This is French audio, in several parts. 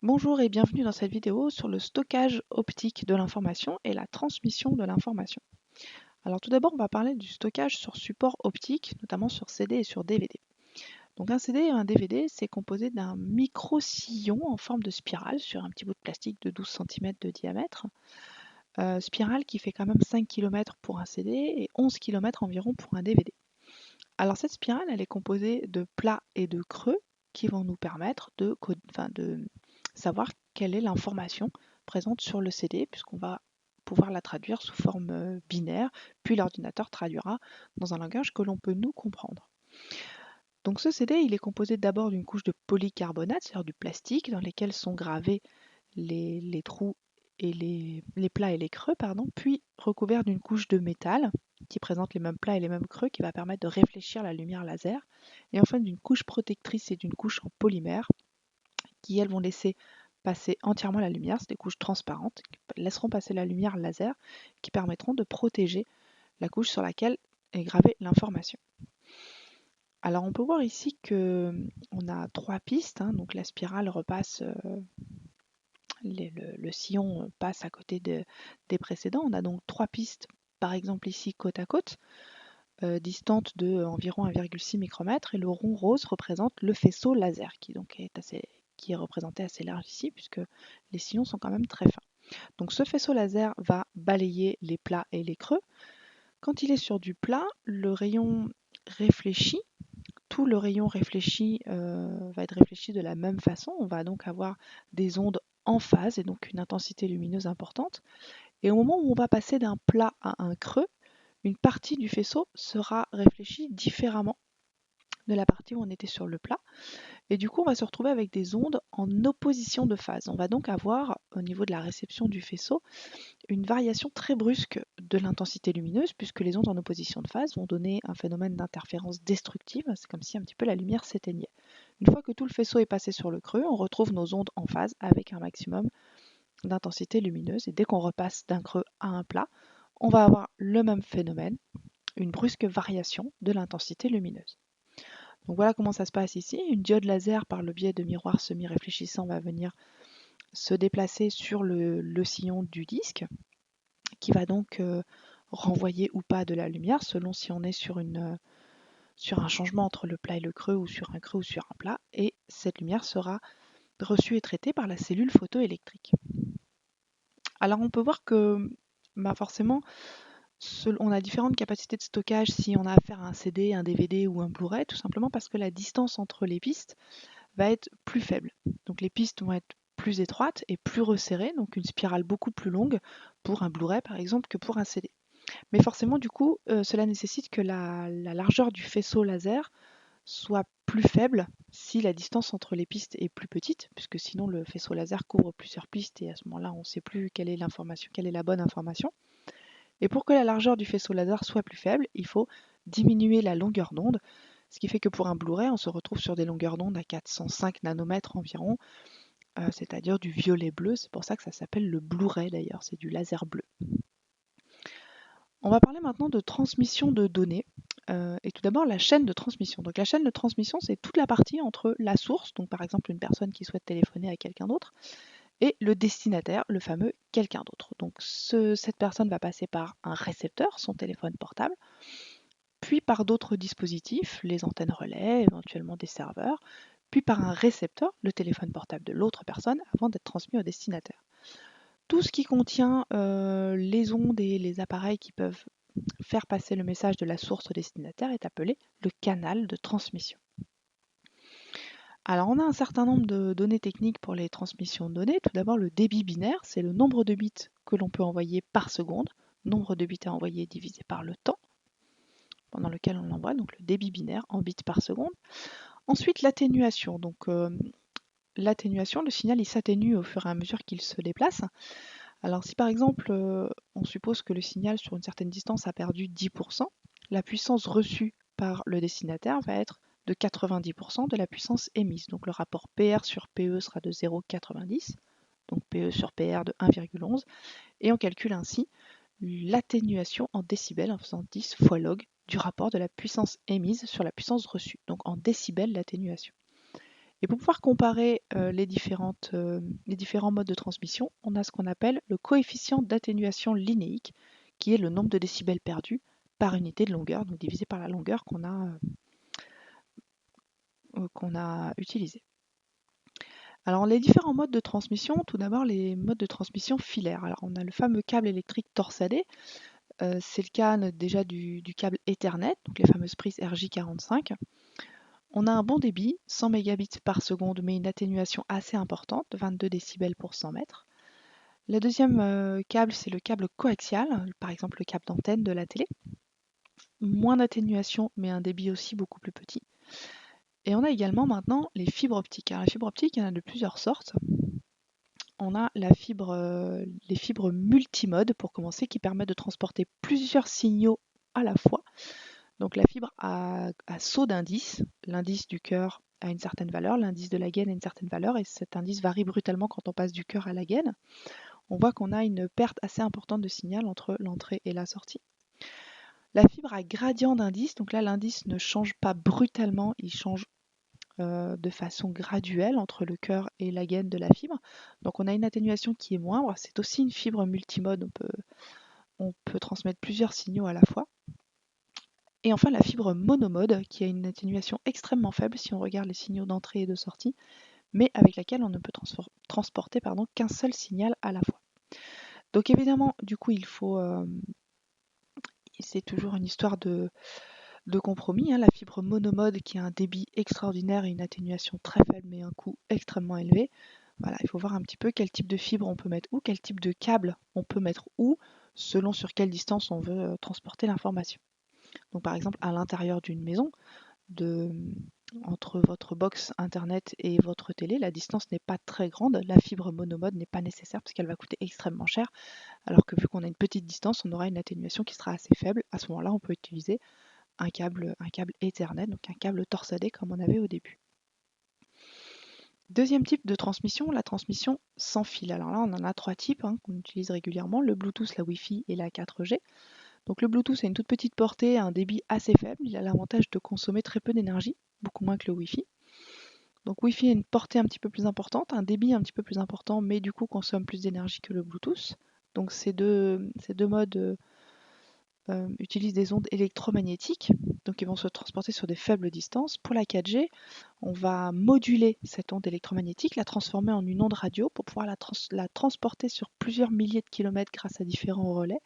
Bonjour et bienvenue dans cette vidéo sur le stockage optique de l'information et la transmission de l'information. Alors tout d'abord, on va parler du stockage sur support optique, notamment sur CD et sur DVD. Donc un CD et un DVD, c'est composé d'un micro-sillon en forme de spirale sur un petit bout de plastique de 12 cm de diamètre. Spirale qui fait quand même 5 km pour un CD et 11 km environ pour un DVD. Alors cette spirale, elle est composée de plats et de creux qui vont nous permettre de savoir quelle est l'information présente sur le CD, puisqu'on va pouvoir la traduire sous forme binaire, puis l'ordinateur traduira dans un langage que l'on peut nous comprendre. Donc ce CD, il est composé d'abord d'une couche de polycarbonate, c'est-à-dire du plastique, dans lesquels sont gravés les trous et les plats et les creux, puis recouvert d'une couche de métal qui présente les mêmes plats et les mêmes creux, qui va permettre de réfléchir la lumière laser, et enfin d'une couche protectrice et d'une couche en polymère qui elles vont laisser passer entièrement la lumière. C'est des couches transparentes qui laisseront passer la lumière laser, qui permettront de protéger la couche sur laquelle est gravée l'information. Alors on peut voir ici que on a trois pistes, donc la spirale repasse, le sillon passe à côté des précédents. On a donc trois pistes, par exemple ici côte à côte, distantes de environ 1,6 micromètre, et le rond rose représente le faisceau laser qui est représenté assez large ici, puisque les sillons sont quand même très fins. Donc ce faisceau laser va balayer les plats et les creux. Quand il est sur du plat, le rayon réfléchi, tout le rayon réfléchi va être réfléchi de la même façon. On va donc avoir des ondes en phase et donc une intensité lumineuse importante. Et au moment où on va passer d'un plat à un creux, une partie du faisceau sera réfléchie différemment de la partie où on était sur le plat. Et du coup, on va se retrouver avec des ondes en opposition de phase. On va donc avoir, au niveau de la réception du faisceau, une variation très brusque de l'intensité lumineuse, puisque les ondes en opposition de phase vont donner un phénomène d'interférence destructive. C'est comme si un petit peu la lumière s'éteignait. Une fois que tout le faisceau est passé sur le creux, on retrouve nos ondes en phase avec un maximum d'intensité lumineuse. Et dès qu'on repasse d'un creux à un plat, on va avoir le même phénomène, une brusque variation de l'intensité lumineuse. Donc voilà comment ça se passe ici. Une diode laser, par le biais de miroirs semi-réfléchissants, va venir se déplacer sur le sillon du disque, qui va donc renvoyer ou pas de la lumière, selon si on est sur un changement entre le plat et le creux, ou sur un creux ou sur un plat, et cette lumière sera reçue et traitée par la cellule photoélectrique. Alors on peut voir que forcément, on a différentes capacités de stockage si on a affaire à un CD, un DVD ou un Blu-ray, tout simplement parce que la distance entre les pistes va être plus faible. Donc les pistes vont être plus étroites et plus resserrées, donc une spirale beaucoup plus longue pour un Blu-ray par exemple que pour un CD. Mais forcément, du coup, cela nécessite que la largeur du faisceau laser soit plus faible si la distance entre les pistes est plus petite, puisque sinon le faisceau laser couvre plusieurs pistes et à ce moment-là, on ne sait plus quelle est l'information, quelle est la bonne information. Et pour que la largeur du faisceau laser soit plus faible, il faut diminuer la longueur d'onde, ce qui fait que pour un Blu-ray, on se retrouve sur des longueurs d'onde à 405 nanomètres environ, c'est-à-dire du violet bleu. C'est pour ça que ça s'appelle le Blu-ray d'ailleurs, c'est du laser bleu. On va parler maintenant de transmission de données, et tout d'abord la chaîne de transmission. Donc la chaîne de transmission, c'est toute la partie entre la source, donc par exemple une personne qui souhaite téléphoner à quelqu'un d'autre, et le destinataire, le fameux quelqu'un d'autre. Donc cette personne va passer par un récepteur, son téléphone portable, puis par d'autres dispositifs, les antennes relais, éventuellement des serveurs, puis par un récepteur, le téléphone portable de l'autre personne, avant d'être transmis au destinataire. Tout ce qui contient les ondes et les appareils qui peuvent faire passer le message de la source au destinataire est appelé le canal de transmission. Alors on a un certain nombre de données techniques pour les transmissions de données. Tout d'abord, le débit binaire, c'est le nombre de bits que l'on peut envoyer par seconde, nombre de bits à envoyer divisé par le temps pendant lequel on l'envoie, donc le débit binaire en bits par seconde. Ensuite, l'atténuation. Donc l'atténuation, le signal il s'atténue au fur et à mesure qu'il se déplace. Alors si par exemple on suppose que le signal sur une certaine distance a perdu 10%, la puissance reçue par le destinataire va être de 90% de la puissance émise. Donc le rapport PR sur PE sera de 0,90, donc PE sur PR de 1,11, et on calcule ainsi l'atténuation en décibels en faisant 10 fois log du rapport de la puissance émise sur la puissance reçue, donc en décibels l'atténuation. Et pour pouvoir comparer les différents modes de transmission, on a ce qu'on appelle le coefficient d'atténuation linéique, qui est le nombre de décibels perdus par unité de longueur, donc divisé par la longueur qu'on a utilisée. Alors les différents modes de transmission, tout d'abord les modes de transmission filaires. Alors on a le fameux câble électrique torsadé, c'est le cas déjà du câble Ethernet, donc les fameuses prises RJ45. On a un bon débit, 100 mégabits par seconde, mais une atténuation assez importante, 22 décibels pour 100 mètres. Le deuxième câble, c'est le câble coaxial, par exemple le câble d'antenne de la télé. Moins d'atténuation, mais un débit aussi beaucoup plus petit. Et on a également maintenant les fibres optiques. Alors les fibres optiques, il y en a de plusieurs sortes. On a les fibres multimodes, pour commencer, qui permettent de transporter plusieurs signaux à la fois. Donc la fibre a saut d'indice, l'indice du cœur a une certaine valeur, l'indice de la gaine a une certaine valeur, et cet indice varie brutalement quand on passe du cœur à la gaine. On voit qu'on a une perte assez importante de signal entre l'entrée et la sortie. La fibre a gradient d'indice, donc là l'indice ne change pas brutalement, il change de façon graduelle entre le cœur et la gaine de la fibre. Donc on a une atténuation qui est moindre, c'est aussi une fibre multimode, on peut transmettre plusieurs signaux à la fois. Et enfin la fibre monomode qui a une atténuation extrêmement faible si on regarde les signaux d'entrée et de sortie, mais avec laquelle on ne peut transporter qu'un seul signal à la fois. Donc évidemment, du coup, c'est toujours une histoire de compromis. La fibre monomode qui a un débit extraordinaire et une atténuation très faible mais un coût extrêmement élevé. Voilà, il faut voir un petit peu quel type de fibre on peut mettre où, quel type de câble on peut mettre où, selon sur quelle distance on veut transporter l'information. Donc par exemple, à l'intérieur d'une maison, entre votre box internet et votre télé, la distance n'est pas très grande, la fibre monomode n'est pas nécessaire parce qu'elle va coûter extrêmement cher, alors que vu qu'on a une petite distance, on aura une atténuation qui sera assez faible. À ce moment-là, on peut utiliser un câble Ethernet, donc un câble torsadé comme on avait au début. Deuxième type de transmission, la transmission sans fil. Alors là, on en a trois types qu'on utilise régulièrement, le Bluetooth, la Wi-Fi et la 4G. Donc le Bluetooth a une toute petite portée, un débit assez faible, il a l'avantage de consommer très peu d'énergie, beaucoup moins que le Wi-Fi. Donc Wi-Fi a une portée un petit peu plus importante, un débit un petit peu plus important, mais du coup consomme plus d'énergie que le Bluetooth. Donc ces deux modes utilisent des ondes électromagnétiques, donc ils vont se transporter sur des faibles distances. Pour la 4G, on va moduler cette onde électromagnétique, la transformer en une onde radio pour pouvoir la transporter sur plusieurs milliers de kilomètres grâce à différents relais.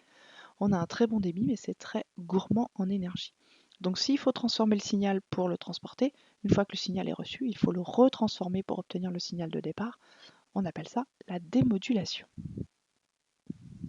On a un très bon débit, mais c'est très gourmand en énergie. Donc s'il faut transformer le signal pour le transporter, une fois que le signal est reçu, il faut le retransformer pour obtenir le signal de départ. On appelle ça la démodulation.